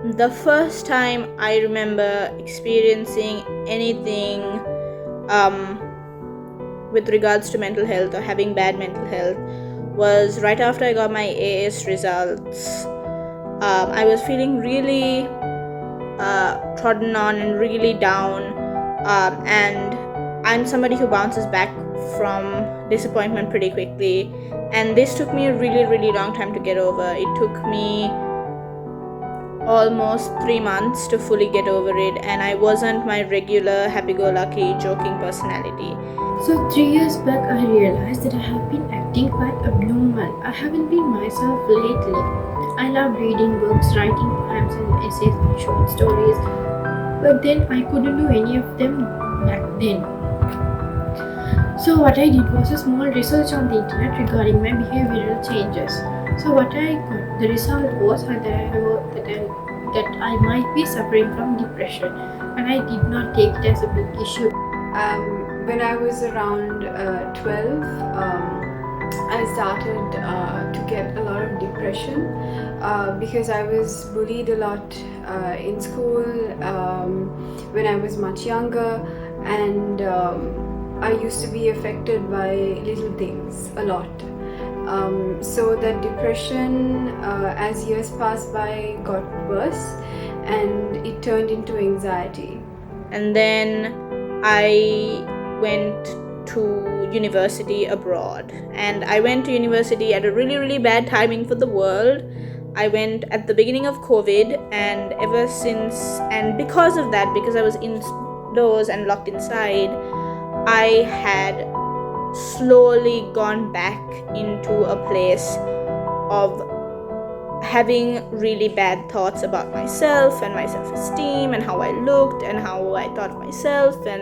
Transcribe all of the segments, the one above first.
the first time I remember experiencing anything with regards to mental health or having bad mental health was right after I got my AS results. I was feeling really trodden on and really down, and I'm somebody who bounces back from disappointment pretty quickly, and this took me a really, really long time to get over. It took me almost 3 months to fully get over it, and I wasn't my regular happy-go-lucky joking personality. So 3 years back, I realized that I have been acting quite abnormal. I haven't been myself lately. I love reading books, writing poems and essays and short stories, but then I couldn't do any of them back then. So what I did was a small research on the internet regarding my behavioral changes. So what I got, the result was that I might be suffering from depression, and I did not take it as a big issue. When I was around 12, I started to get a lot of depression because I was bullied a lot in school when I was much younger, and I used to be affected by little things a lot. So that depression, as years passed by, got worse, and it turned into anxiety. And then I went to university abroad, and I went to university at a really, really bad timing for the world. I went at the beginning of COVID, and ever since, and because of that, because I was indoors and locked inside, I had slowly gone back into a place of having really bad thoughts about myself and my self-esteem and how I looked and how I thought of myself and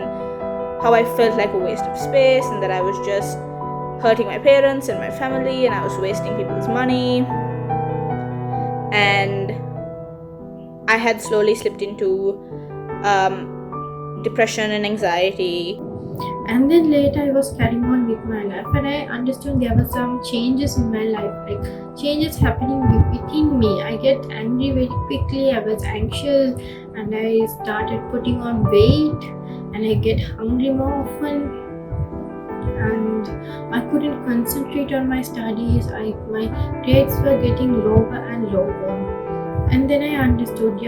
how I felt like a waste of space, and that I was just hurting my parents and my family, and I was wasting people's money, and I had slowly slipped into depression and anxiety. And then later I was carrying on with my life, and I understood there were some changes in my life, like changes happening within me. I get angry very quickly, I was anxious, and I started putting on weight, and I get hungry more often, and I couldn't concentrate on my studies. My grades were getting lower and lower. And then I understood,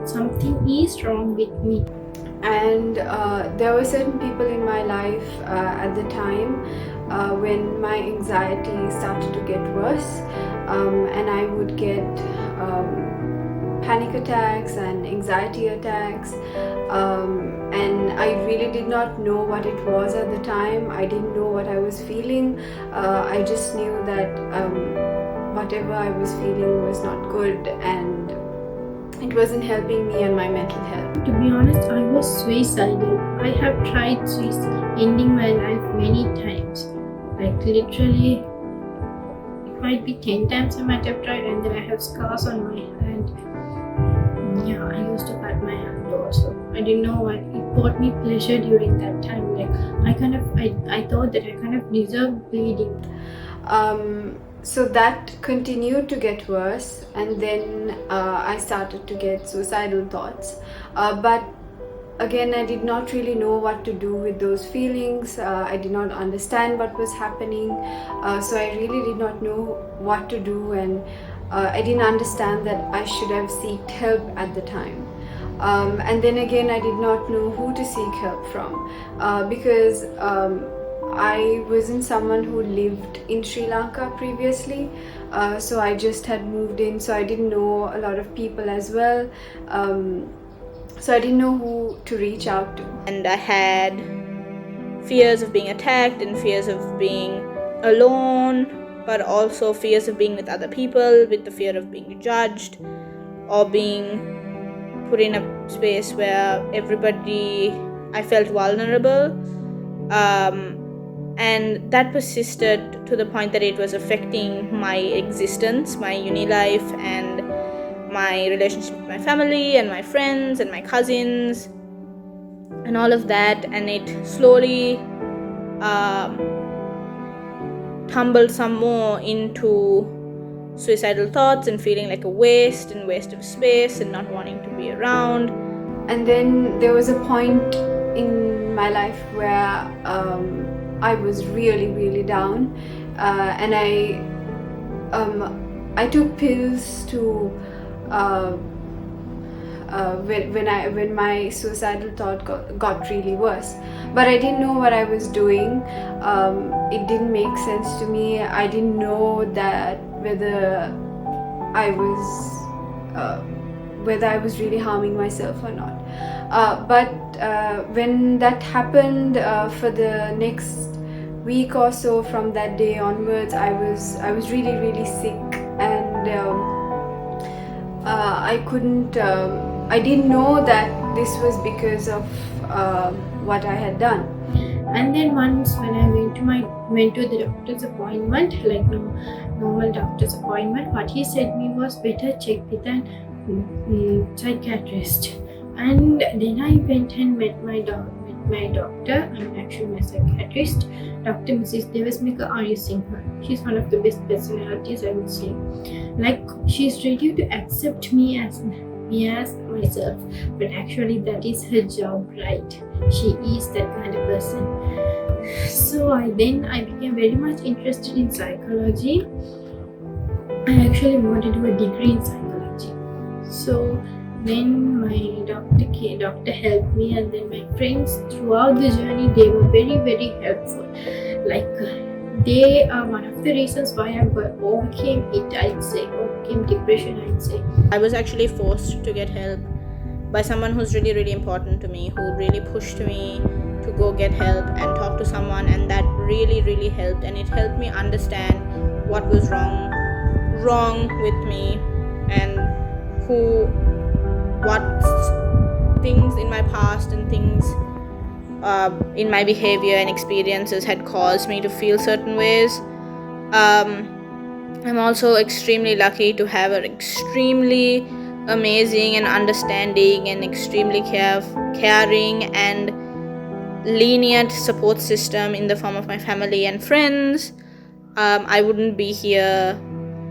something is wrong with me. And there were certain people in my life at the time when my anxiety started to get worse, and I would get panic attacks and anxiety attacks, and I really did not know what it was at the time. I didn't know what I was feeling. I just knew that whatever I was feeling was not good, and it wasn't helping me and my mental health. To be honest, I was suicidal. I have tried ending my life many times. Like literally, it might be 10 times I might have tried, and then I have scars on my hand. Yeah, I used to cut my hand also. I didn't know why. It brought me pleasure during that time. Like I thought that I kind of deserved bleeding. So that continued to get worse, and then I started to get suicidal thoughts. But again, I did not really know what to do with those feelings. I did not understand what was happening. So I really did not know what to do, and I didn't understand that I should have sought help at the time. And then again, I did not know who to seek help from because I wasn't someone who lived in Sri Lanka previously, so I just had moved in, so I didn't know a lot of people as well, so I didn't know who to reach out to. And I had fears of being attacked and fears of being alone, but also fears of being with other people, with the fear of being judged or being put in a space where I felt vulnerable. And that persisted to the point that it was affecting my existence, my uni life, and my relationship with my family and my friends and my cousins and all of that. And it slowly tumbled some more into suicidal thoughts and feeling like a waste of space and not wanting to be around. And then there was a point in my life where I was really down, and I took pills to when my suicidal thought got really worse, but I didn't know what I was doing. It didn't make sense to me. I didn't know that whether I was really harming myself or not. But when that happened, for the next week or so from that day onwards, I was really sick, and I didn't know that this was because of what I had done. And then once when I went to the doctor's appointment, like normal doctor's appointment, what he said me was better check with an psychiatrist. And then I went and met my doctor, I'm actually my psychiatrist, Dr. Mrs. Devasmika Arya Singh. She's one of the best personalities, I would say. Like, she's ready to accept me as myself, but actually that is her job, right? She is that kind of person. So I became very much interested in psychology. I actually wanted to do a degree in psychology. So then my doctor helped me, and then my friends throughout the journey, they were very helpful. Like, they are one of the reasons why I overcame it, I'd say, overcame depression, I'd say. I was actually forced to get help by someone who's really important to me, who really pushed me to go get help and talk to someone, and that really helped, and it helped me understand what was wrong with me, and what things in my past and things in my behavior and experiences had caused me to feel certain ways. I'm also extremely lucky to have an extremely amazing and understanding and extremely caring and lenient support system in the form of my family and friends. I wouldn't be here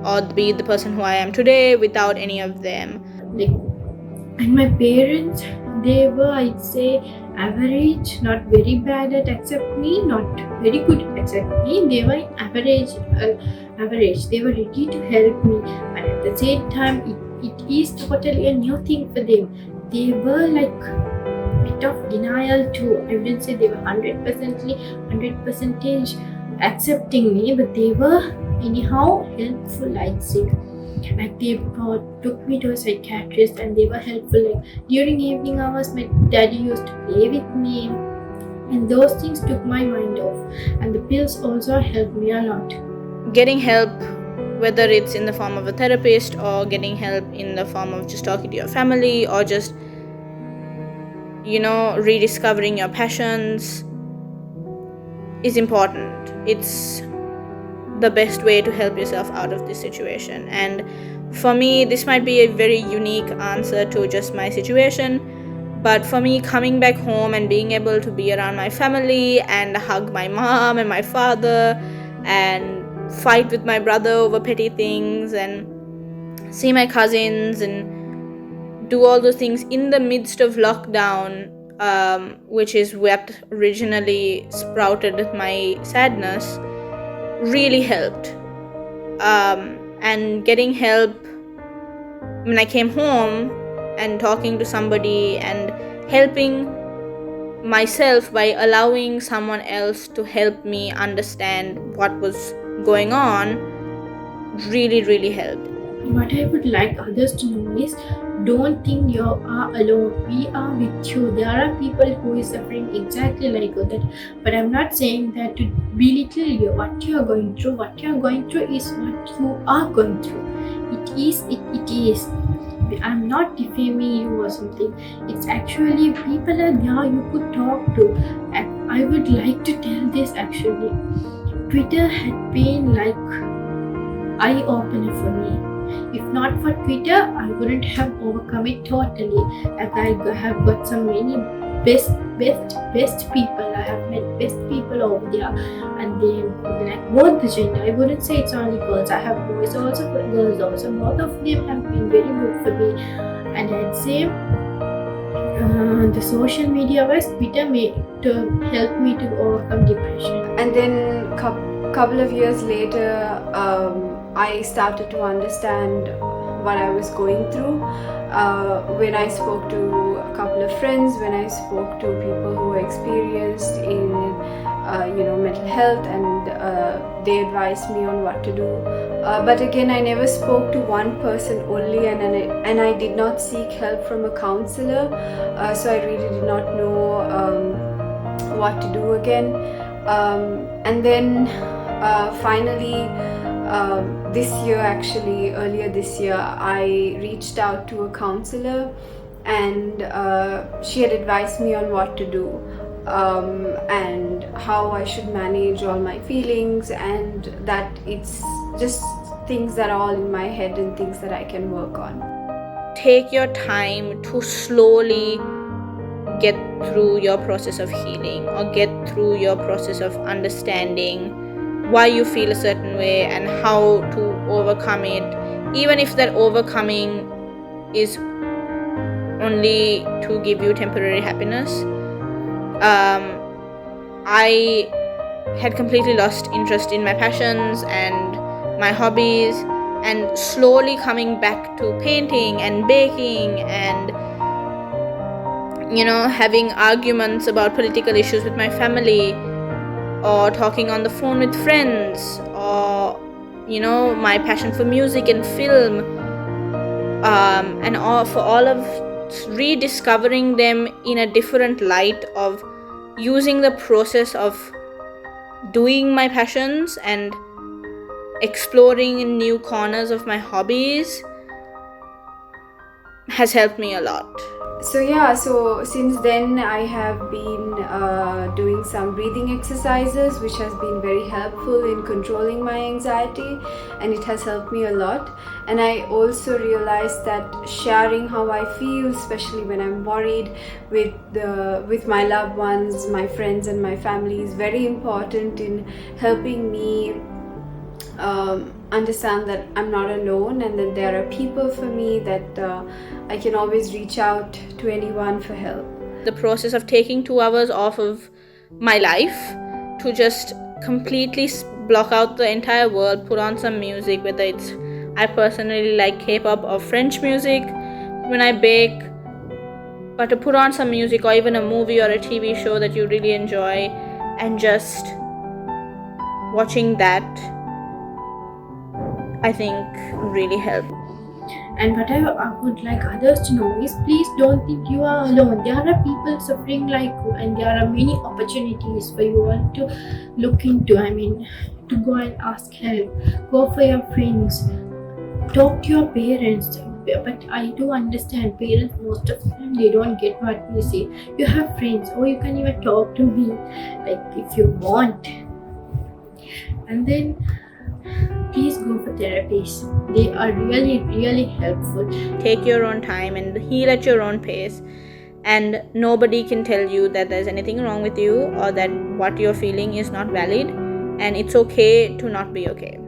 or be the person who I am today without any of them. And my parents, they were, I'd say, average, not very bad at accept me, not very good at accept me. They were average. They were ready to help me, but at the same time, it is totally a new thing for them. They were like a bit of denial too. I wouldn't say they were 100% accepting me, but they were anyhow helpful, I'd say. Like, they took me to a psychiatrist, and they were helpful. Like, during evening hours, my daddy used to play with me, and those things took my mind off. And the pills also helped me a lot. Getting help, whether it's in the form of a therapist or getting help in the form of just talking to your family or just rediscovering your passions, is important. It's the best way to help yourself out of this situation. And for me, this might be a very unique answer to just my situation, but for me, coming back home and being able to be around my family and hug my mom and my father and fight with my brother over petty things and see my cousins and do all those things in the midst of lockdown, which is what originally sprouted my sadness, really helped. And getting help when I came home and talking to somebody and helping myself by allowing someone else to help me understand what was going on really helped. What I would like others to know is, don't think you are alone. We are with you. There are people who is suffering exactly like that. But I'm not saying that to belittle you. What you are going through is what you are going through. It is. I'm not defaming you or something. It's actually people are there you could talk to. And I would like to tell this actually. Twitter had been like eye-opener for me. If not for Twitter, I wouldn't have overcome it totally. Like, I have got so many best people. I have met best people over there, and they like both the gender. I wouldn't say it's only girls. I have boys also, girls also. Both of them have been very good for me, and I'd say the social media was better to help me to overcome depression. And then couple of years later, I started to understand what I was going through. When I spoke to a couple of friends, when I spoke to people who were experienced in mental health, and they advised me on what to do. But again, I never spoke to one person only, and I did not seek help from a counselor. So I really did not know what to do again. And then finally, earlier this year, I reached out to a counselor, and she had advised me on what to do, and how I should manage all my feelings, and that it's just things that are all in my head and things that I can work on. Take your time to slowly get through your process of healing, or get through your process of understanding why you feel a certain way and how to overcome it, even if that overcoming is only to give you temporary happiness. I had completely lost interest in my passions and my hobbies, and slowly coming back to painting and baking and having arguments about political issues with my family, or talking on the phone with friends, or my passion for music and film, and for all of rediscovering them in a different light, of using the process of doing my passions and exploring in new corners of my hobbies has helped me a lot. So since then I have been doing some breathing exercises, which has been very helpful in controlling my anxiety, and it has helped me a lot. And I also realized that sharing how I feel, especially when I'm worried, with my loved ones, my friends and my family, is very important in helping me understand that I'm not alone, and that there are people for me, that I can always reach out to anyone for help. The process of taking 2 hours off of my life to just completely block out the entire world, put on some music, whether it's, I personally like K-pop or French music when I bake, but to put on some music, or even a movie or a TV show that you really enjoy, and just watching that, I think really helped. And what I would like others to know is, please don't think you are alone. There are people suffering like you, and there are many opportunities for you all to look into. To go and ask help, go for your friends, talk to your parents. But I do understand parents, most of the time they don't get what we say. You have friends, or you can even talk to me, like if you want. And then please go for therapies. They are really, really helpful. Take your own time and heal at your own pace, and nobody can tell you that there's anything wrong with you, or that what you're feeling is not valid, and it's okay to not be okay.